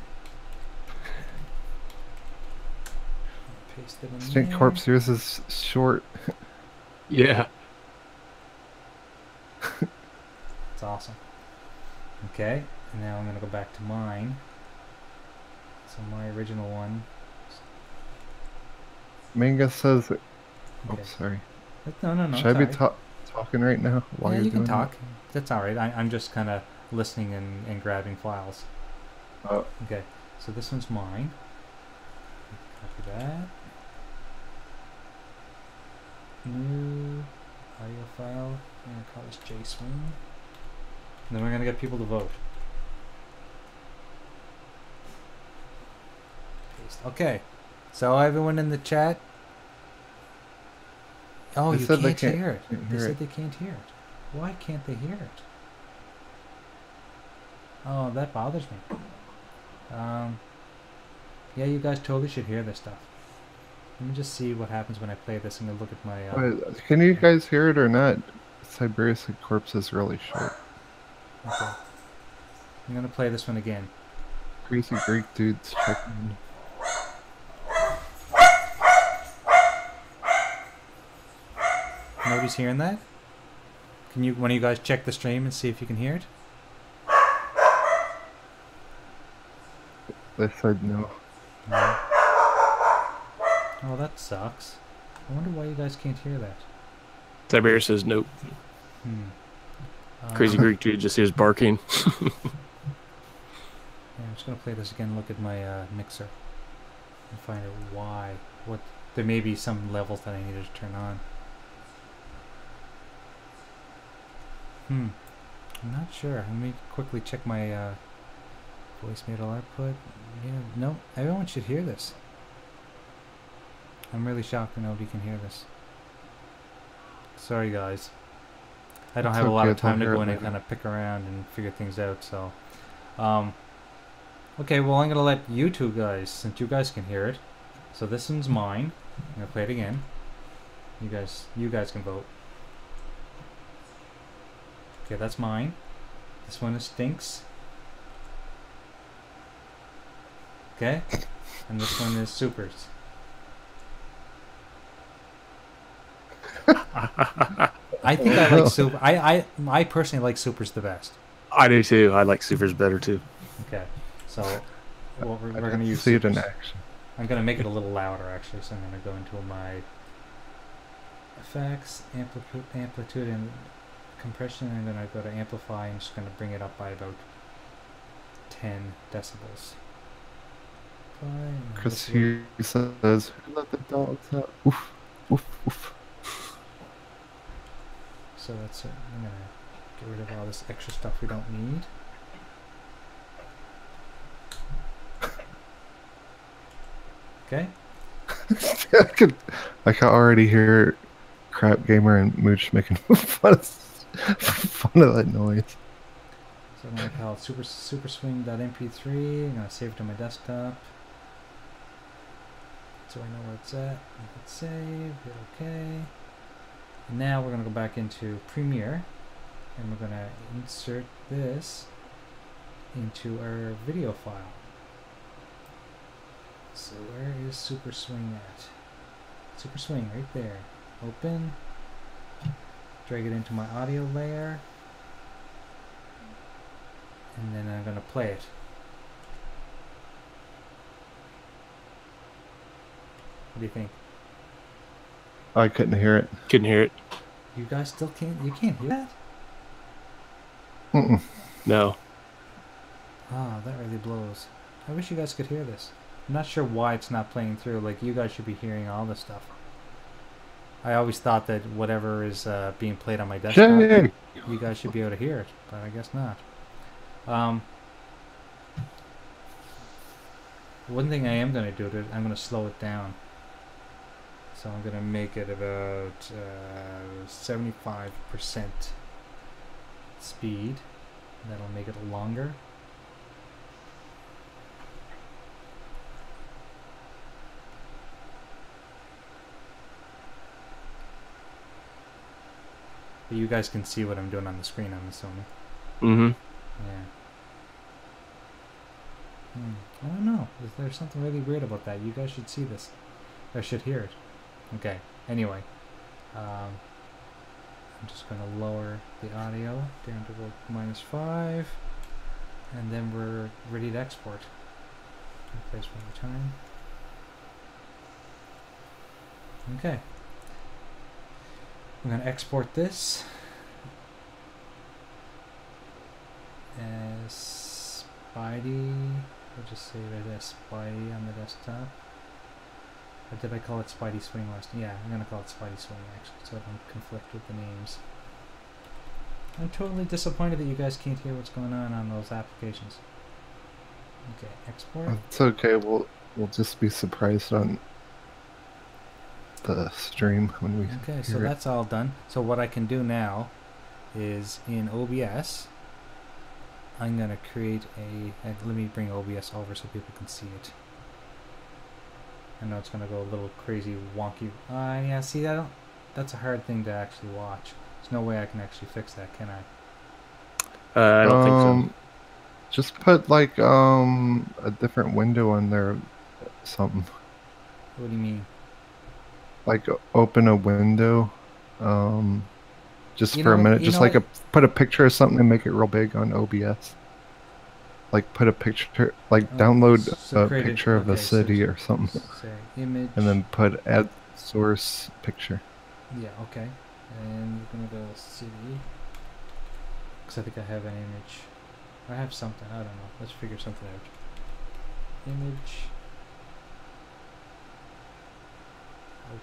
Paste it in Stink there. Corpse, yours is short. Yeah. It's awesome. Okay, and now I'm gonna go back to mine. So my original one. Manga says. Okay. Oh, sorry. No. Should I be it's all talking right now while right. Yeah, you're you can doing talk. That's all right. I'm just kind of listening and grabbing files. that? Oh, Okay, so this one's mine. Copy that. New audio file. I'm gonna call this JSwing. And then we're gonna get people to vote. Paste. Okay. So everyone in the chat. Oh, They you said they can't hear it. can't They hear said it. they can't hear it. Why can't they hear it? Oh, that bothers me. Yeah, you guys totally should hear this stuff. Let me just see what happens when I play this. I'm gonna look at my. Wait, can you guys hear it or not? Siberius Corpse is really short. Okay. I'm gonna play this one again. Crazy Greek dudes checking. Nobody's hearing that? Can you, one of you guys, check the stream and see if you can hear it? They said no. No. Oh, that sucks. I wonder why you guys can't hear that. Tiberius says nope. Crazy Greek dude just hears barking. Yeah, I'm just gonna play this again. Look at my mixer and find out why. What there may be some levels that I needed to turn on. I'm not sure. Let me quickly check my voice metal output. Yeah, no, everyone should hear this. I'm really shocked that nobody can hear this. Sorry, guys. I don't It's have a lot okay, of time to they'll go hear in it and later. kind of pick around and figure things out. So, okay. Well, I'm gonna let you two guys, since you guys can hear it. So this one's mine. I'm gonna play it again. You guys can vote. Okay, that's mine. This one is Stinks. Okay, and this one is Supers. I think I like Super. I personally like Supers the best. I do too. I like Supers better too. Okay, so we're I'd gonna have to use see it in Supers. action. I'm gonna make it a little louder actually, so I'm gonna go into my effects, amplitude, and compression. I'm gonna go to amplify. I'm just gonna bring it up by about 10 decibels. Chris here says, "Who let the dogs out?" Oof, oof, oof. So that's it. I'm gonna get rid of all this extra stuff we don't need. Okay. I can already hear Crap Gamer and Mooch making fun of that noise. So I'm gonna call it superswing.mp3. I'm gonna save it to my desktop. So I know where it's at. Hit save, hit OK. And now we're gonna go back into Premiere and we're gonna insert this into our video file. So where is Super Swing at? Super Swing right there. Open. Drag it into my audio layer. And then I'm gonna play it. What do you think? I couldn't hear it. Couldn't hear it. You guys still can't? You can't hear that? Mm-mm. No. Ah, that really blows. I wish you guys could hear this. I'm not sure why it's not playing through. Like, you guys should be hearing all this stuff. I always thought that whatever is being played on my desktop, Jay! you guys should be able to hear it, but I guess not. Um, one thing I am going to do, I'm going to slow it down. So I'm going to make it about 75% speed. That'll make it longer. But you guys can see what I'm doing on the screen, I'm assuming. Mm-hmm. Yeah. I don't know. There's something really weird about that. You guys should see this. I should hear it. Okay. Anyway. I'm just going to lower the audio down to about -5. And then we're ready to export. Place one more time. Okay. I'm going to export this as Spidey. I'll just save it as Spidey on the desktop. Or did I call it Spidey Swing last? Yeah, I'm going to call it Spidey Swing actually, so I don't conflict with the names. I'm totally disappointed that you guys can't hear what's going on those applications. Okay, export. It's okay. We'll just be surprised on the stream when we. Okay, so hear it. that's all done. So what I can do now is in OBS, I'm going to create let me bring OBS over so people can see it. I know it's going to go a little crazy wonky. Yeah, see, that's a hard thing to actually watch. There's no way I can actually fix that, can I? I don't think Just put like a different window on there, something. What do you mean? Like open a window, just You for a know- minute. you Just know like what? put a picture of something and make it real big on OBS. Like put a picture, like download so a create it- picture of a okay, so city or something, Say image. and then put add source picture. Yeah, okay. And we're gonna go city. Because I think I have an image. I have something, I don't know. Let's figure something out. Image.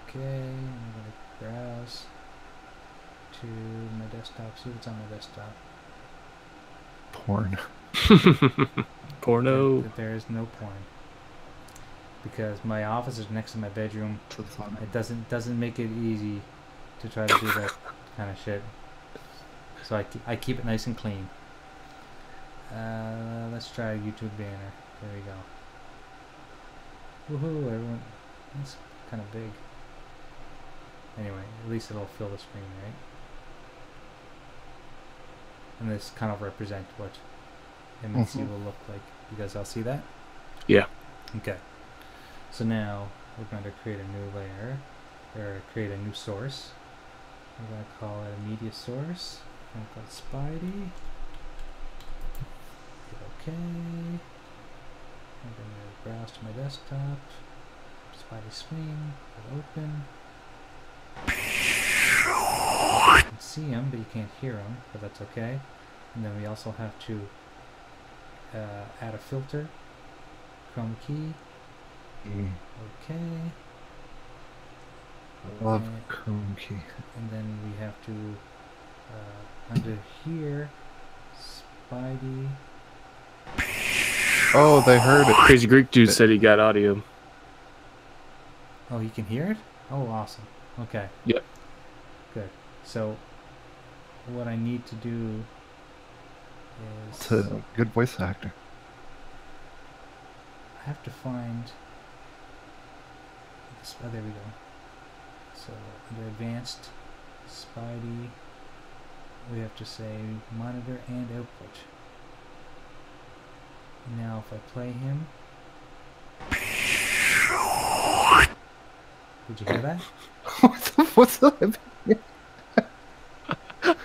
Okay, I'm gonna browse to my desktop, see what's on my desktop. Porn. Porno. There is no porn. Because my office is next to my bedroom. It doesn't make it easy to try to do that kind of shit. So I keep it nice and clean. Let's try a YouTube banner. There we go. Woohoo! Everyone, that's kind of big. Anyway, at least it'll fill the screen, right? And this kind of represent what MNC will look like. You guys all see that? Yeah. Okay. So now we're going to create a new layer, or create a new source. We're going to call it a media source. I'm going to call it Spidey. Hit OK. I'm going to browse to my desktop. Spidey Swing. Hit open. You can see him, but you can't hear him, but that's okay. And then we also have to add a filter. Chroma key. Okay. I love And- Chrome key. And then we have to, under here, Spidey. Oh, they heard it. Crazy Greek dude said he got audio. Oh, you can hear it? Oh, awesome. Okay. Yep. Good. So, what I need to do is... It's a good voice actor. I have to find... Oh, there we go. So, under Advanced, Spidey, we have to say Monitor and Output. Now, if I play him... Did you hear that? What's that?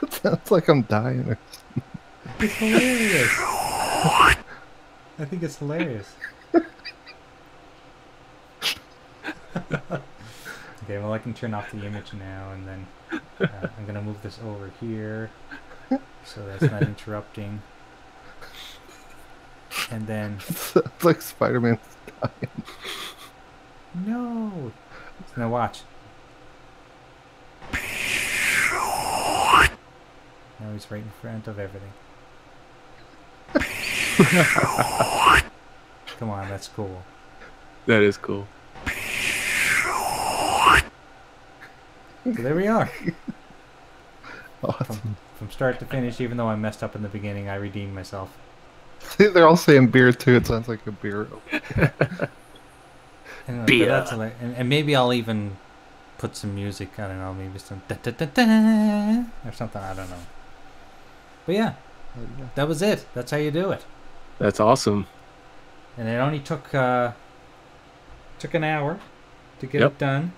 It sounds like I'm dying. Or... It's hilarious. I think it's hilarious. Okay, well I can turn off the image now, and then I'm gonna move this over here so that's not interrupting. And then It's like Spider-Man's dying. no. Now watch. Now he's right in front of everything. Come on, that's cool. That is cool. So there we are. Awesome. From start to finish, even though I messed up in the beginning, I redeemed myself. See, they're all saying beer too. It sounds like a beer. Anyway, Beer. but that's and maybe I'll even put some music. I don't know, maybe some da da da da or something. I don't know. But yeah, that was it. That's how you do it. That's awesome. And it only took an hour to get Yep. it done,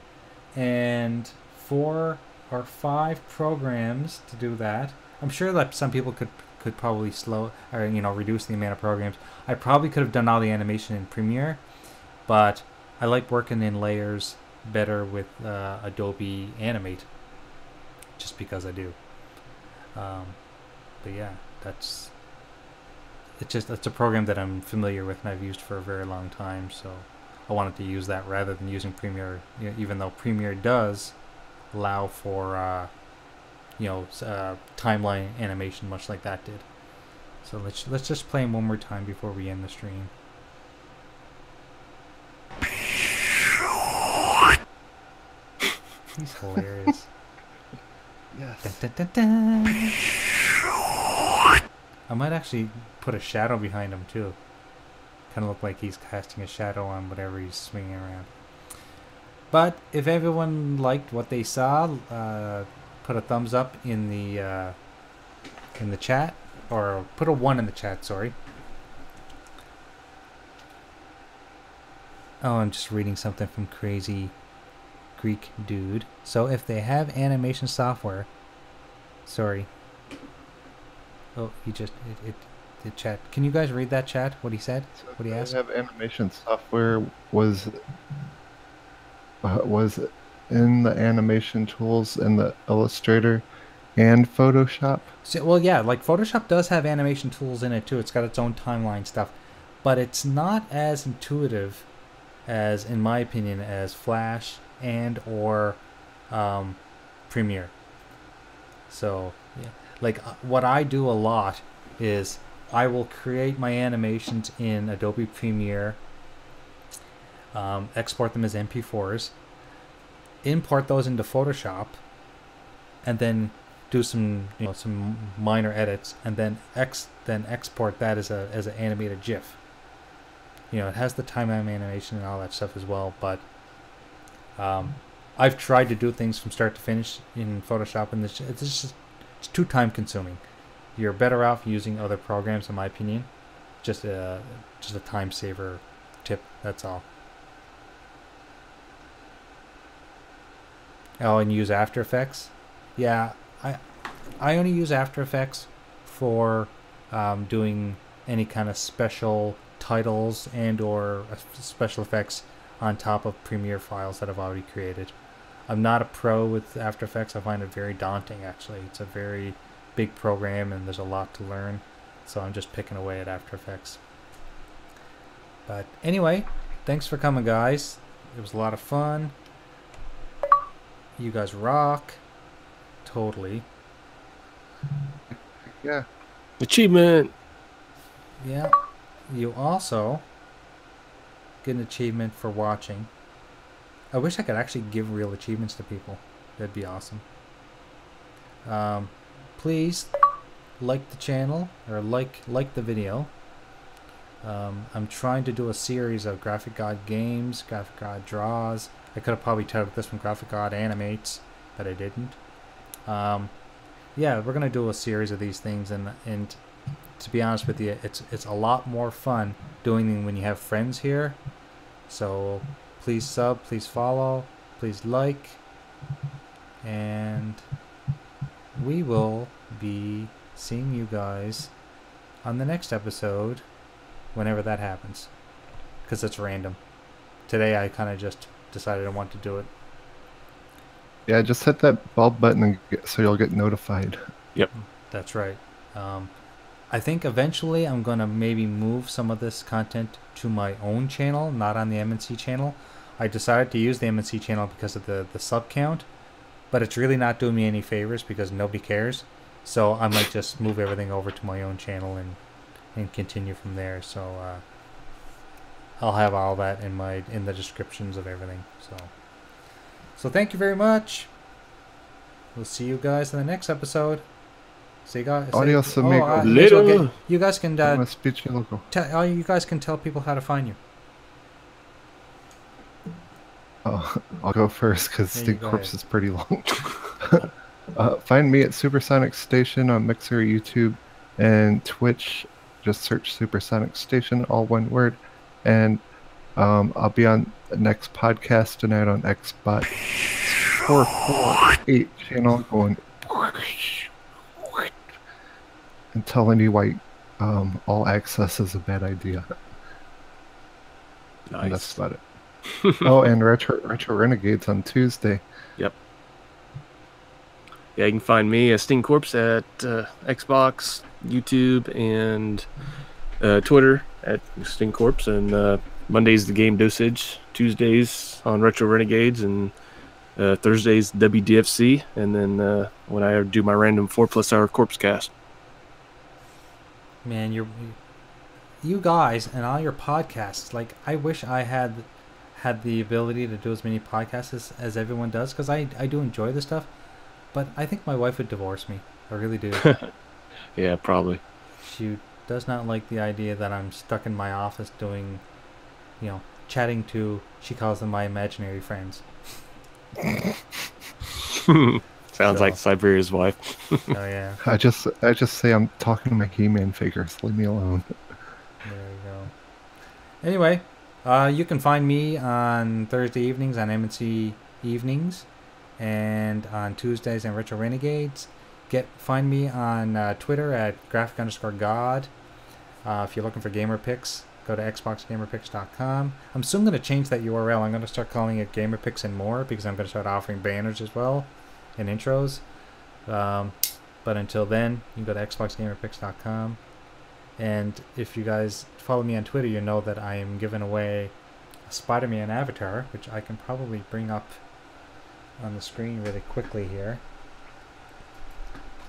and 4 or 5 programs to do that. I'm sure that some people could probably slow or reduce the amount of programs. I probably could have done all the animation in Premiere, but I like working in layers better with Adobe Animate, just because I do. But yeah, it's a program that I'm familiar with and I've used for a very long time, so I wanted to use that rather than using Premiere, even though Premiere does allow for timeline animation, much like that did. So let's just play him one more time before we end the stream. He's hilarious. Yes. Dun, dun, dun, dun. I might actually put a shadow behind him too. Kind of look like he's casting a shadow on whatever he's swinging around. But if everyone liked what they saw, put a thumbs up in the chat, or put a 1 in the chat. Sorry. Oh, I'm just reading something from Crazy Greek Dude. So if they have animation software, sorry. Oh, he just the chat. Can you guys read that chat? What he said? What he If asked? they have animation software was in the animation tools in the Illustrator and Photoshop. So, well, yeah, like Photoshop does have animation tools in it too. It's got its own timeline stuff, but it's not as intuitive as, in my opinion, as Flash and or Premiere. So, yeah, like what I do a lot is I will create my animations in Adobe Premiere, export them as MP4s, import those into Photoshop, and then do some some minor edits, and then export that as an animated GIF. It has the timeline animation and all that stuff as well, but I've tried to do things from start to finish in Photoshop, and it's too time consuming. You're better off using other programs, in my opinion. Just a time saver tip, that's all. Oh, and use After Effects? Yeah, I only use After Effects for doing any kind of special titles and or special effects on top of Premiere files that I've already created. I'm not a pro with After Effects. I find it very daunting, actually. It's a very big program and there's a lot to learn, so I'm just picking away at After Effects. But anyway, thanks for coming, guys. It was a lot of fun. You guys rock. Totally. Yeah. Achievement. Yeah. You also get an achievement for watching. I wish I could actually give real achievements to people. That'd be awesome. Please like the channel, or like the video. I'm trying to do a series of Graphic God games, Graphic God draws. I could have probably titled this one Graphic God animates, but I didn't. Yeah, we're gonna do a series of these things, and to be honest with you, it's a lot more fun doing them when you have friends here. So please sub, please follow, please like, and we will be seeing you guys on the next episode, whenever that happens, because it's random. Today I kind of just decided I want to do it. Yeah, just hit that bell button so you'll get notified. Yep. That's right. I think eventually I'm going to maybe move some of this content to my own channel, not on the MNC channel. I decided to use the MNC channel because of the sub count, but it's really not doing me any favors because nobody cares. So I might just move everything over to my own channel and continue from there. So I'll have all that in the descriptions of everything. So thank you very much. We'll see you guys in the next episode. So you guys, Adios, amigo. Later. you guys can Come speech loco. you guys can tell people how to find you. Oh, I'll go first because Yeah, you Stink go Corpse ahead. is pretty long. Find me at Supersonic Station on Mixer, YouTube, and Twitch. Just search Supersonic Station, all one word. And I'll be on the next podcast tonight on Xbot 448 channel going and telling you why all access is a bad idea. And that's Nice. about it. Oh, and Retro Renegades on Tuesday. Yep. Yeah, you can find me, Sting Corpse, at Xbox, YouTube, and Twitter at Sting Corpse. And Mondays, the Game Dosage. Tuesdays on Retro Renegades. And Thursdays, WDFC. And then when I do my random 4+ hour Corpse cast. Man, you guys and all your podcasts. Like, I wish I had the ability to do as many podcasts as everyone does, because I do enjoy this stuff. But I think my wife would divorce me. I really do. Yeah, probably. She does not like the idea that I'm stuck in my office doing, chatting to, she calls them my imaginary friends. Sounds like Siberia's wife. Oh yeah. I just say I'm talking to my He-Man figures. Leave me alone. There you go. Anyway, you can find me on Thursday evenings on MNC Evenings, and on Tuesdays on Retro Renegades. Find me on Twitter at graphic_god. If you're looking for gamer picks, go to xboxgamerpicks.com. I'm soon going to change that URL. I'm going to start calling it Gamer Picks and More, because I'm going to start offering banners as well and intros. But until then, you can go to xboxgamerpicks.com. And if you guys follow me on Twitter, you know that I am giving away a Spider-Man avatar, which I can probably bring up on the screen really quickly here.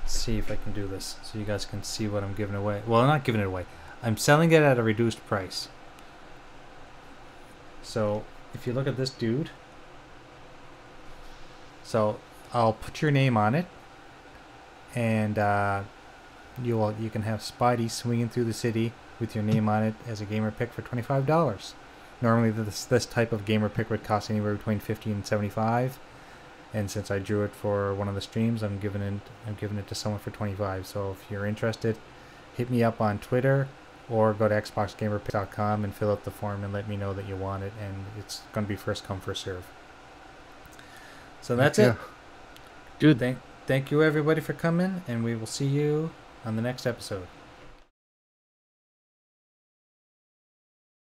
Let's see if I can do this so you guys can see what I'm giving away. Well, I'm not giving it away. I'm selling it at a reduced price. So if you look at this dude, so I'll put your name on it, and you can have Spidey swinging through the city with your name on it as a gamer pick for $25. Normally this type of gamer pick would cost anywhere between $50 and $75, and since I drew it for one of the streams, I'm giving it to someone for $25. So if you're interested, hit me up on Twitter or go to xboxgamerpick.com and fill out the form and let me know that you want it, and it's going to be first come first serve. So that's it. Good. Thank you everybody for coming, and we will see you on the next episode.